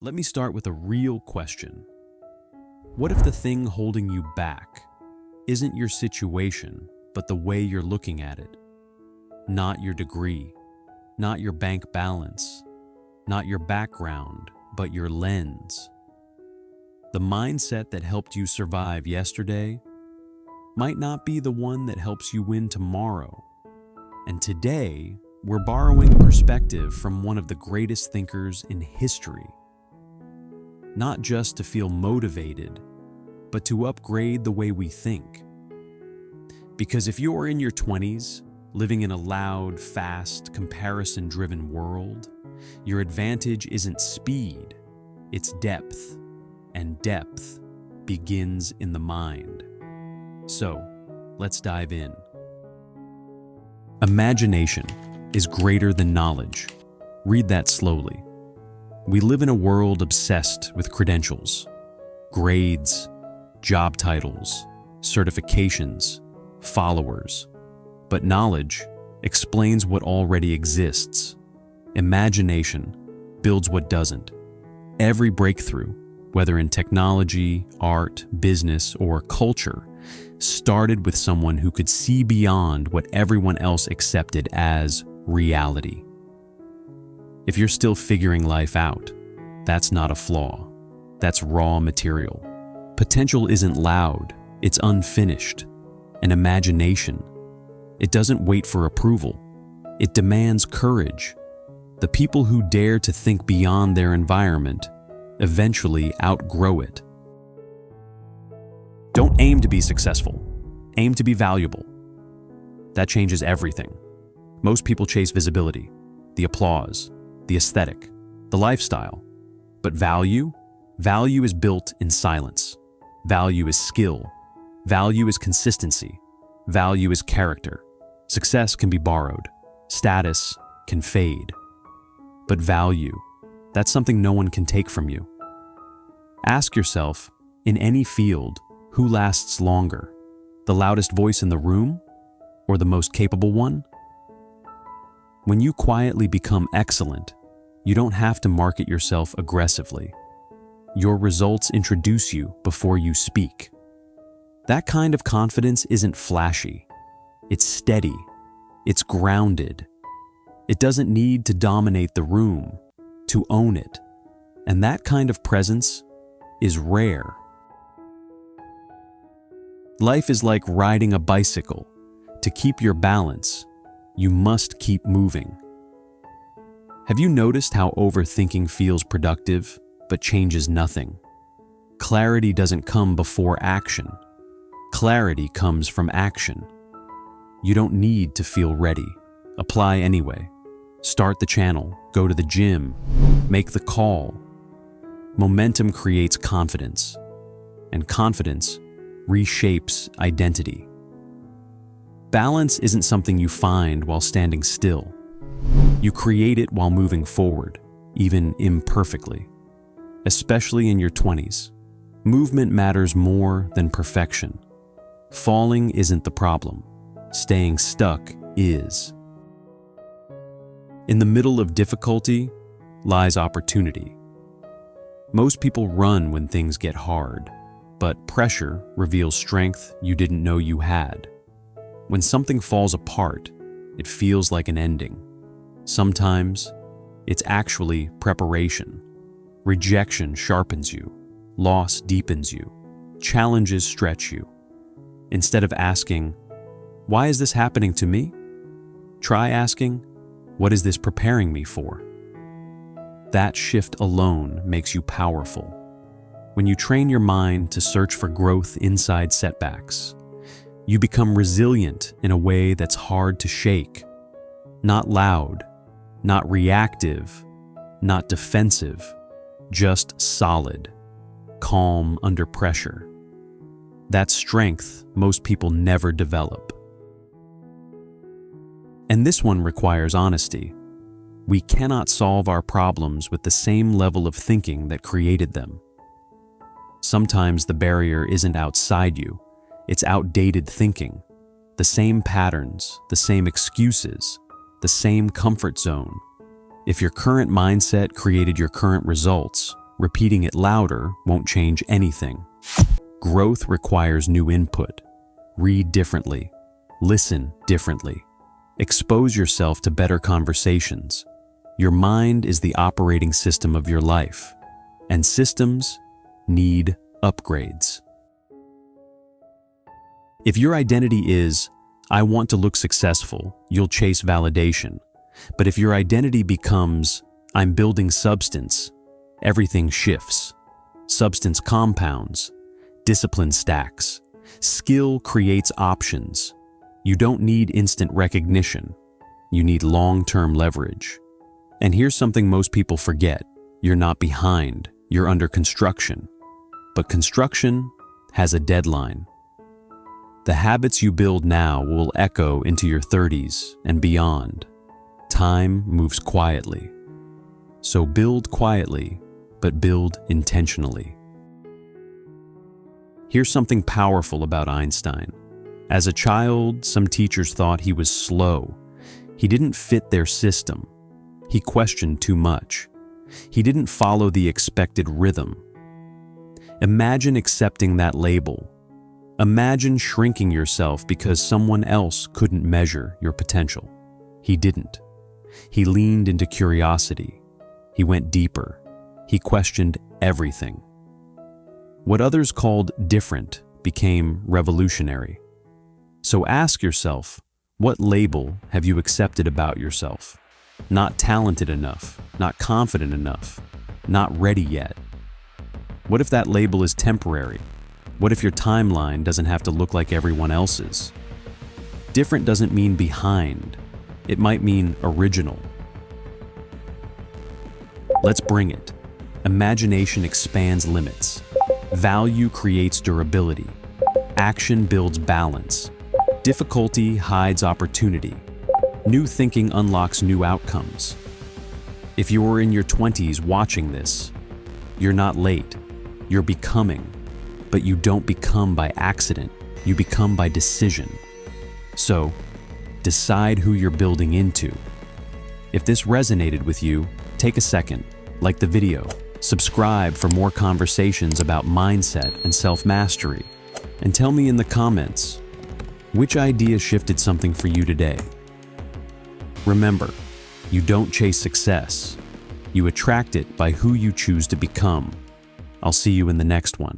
Let me start with a real question. What if the thing holding you back isn't your situation, but the way you're looking at it? Not your degree, not your bank balance, not your background, but your lens. The mindset that helped you survive yesterday might not be the one that helps you win tomorrow. And today, we're borrowing perspective from one of the greatest thinkers in history. Not just to feel motivated, but to upgrade the way we think. Because if you're in your 20s, living in a loud, fast, comparison-driven world, your advantage isn't speed, it's depth. And depth begins in the mind. So, let's dive in. Imagination is greater than knowledge. Read that slowly. We live in a world obsessed with credentials, grades, job titles, certifications, followers. But knowledge explains what already exists. Imagination builds what doesn't. Every breakthrough, whether in technology, art, business, or culture, started with someone who could see beyond what everyone else accepted as reality. If you're still figuring life out, that's not a flaw. That's raw material. Potential isn't loud, it's unfinished. An imagination. It doesn't wait for approval. It demands courage. The people who dare to think beyond their environment eventually outgrow it. Don't aim to be successful. Aim to be valuable. That changes everything. Most people chase visibility, the applause, the aesthetic, the lifestyle. But value? Value is built in silence. Value is skill. Value is consistency. Value is character. Success can be borrowed. Status can fade. But value, that's something no one can take from you. Ask yourself, in any field, who lasts longer? The loudest voice in the room or the most capable one? When you quietly become excellent, you don't have to market yourself aggressively. Your results introduce you before you speak. That kind of confidence isn't flashy. It's steady. It's grounded. It doesn't need to dominate the room, to own it. And that kind of presence is rare. Life is like riding a bicycle. To keep your balance, you must keep moving. Have you noticed how overthinking feels productive, but changes nothing? Clarity doesn't come before action. Clarity comes from action. You don't need to feel ready. Apply anyway. Start the channel, go to the gym, make the call. Momentum creates confidence, and confidence reshapes identity. Balance isn't something you find while standing still. You create it while moving forward, even imperfectly. Especially in your 20s, movement matters more than perfection. Falling isn't the problem. Staying stuck is. In the middle of difficulty lies opportunity. Most people run when things get hard, but pressure reveals strength you didn't know you had. When something falls apart, it feels like an ending. Sometimes, it's actually preparation. Rejection sharpens you, loss deepens you, challenges stretch you. Instead of asking, "Why is this happening to me?" try asking, "What is this preparing me for?" That shift alone makes you powerful. When you train your mind to search for growth inside setbacks, you become resilient in a way that's hard to shake. Not loud, not reactive, not defensive, just solid, calm under pressure. That's strength most people never develop. And this one requires honesty. We cannot solve our problems with the same level of thinking that created them. Sometimes the barrier isn't outside you, it's outdated thinking. The same patterns, the same excuses, the same comfort zone. If your current mindset created your current results, repeating it louder won't change anything. Growth requires new input. Read differently. Listen differently. Expose yourself to better conversations. Your mind is the operating system of your life, and systems need upgrades. If your identity is, "I want to look successful," you'll chase validation. But if your identity becomes, "I'm building substance," everything shifts. Substance compounds. Discipline stacks. Skill creates options. You don't need instant recognition. You need long-term leverage. And here's something most people forget. You're not behind. You're under construction. But construction has a deadline. The habits you build now will echo into your 30s and beyond. Time moves quietly. So build quietly, but build intentionally. Here's something powerful about Einstein. As a child, some teachers thought he was slow. He didn't fit their system. He questioned too much. He didn't follow the expected rhythm. Imagine accepting that label. Imagine shrinking yourself because someone else couldn't measure your potential. He didn't. He leaned into curiosity. He went deeper. He questioned everything. What others called different became revolutionary. So ask yourself, what label have you accepted about yourself? Not talented enough, not confident enough, not ready yet. What if that label is temporary? What if your timeline doesn't have to look like everyone else's? Different doesn't mean behind. It might mean original. Let's bring it. Imagination expands limits. Value creates durability. Action builds balance. Difficulty hides opportunity. New thinking unlocks new outcomes. If you are in your 20s watching this, you're not late. You're becoming. But you don't become by accident. You become by decision. So, decide who you're building into. If this resonated with you, take a second, like the video, subscribe for more conversations about mindset and self-mastery, and tell me in the comments, which idea shifted something for you today? Remember, you don't chase success. You attract it by who you choose to become. I'll see you in the next one.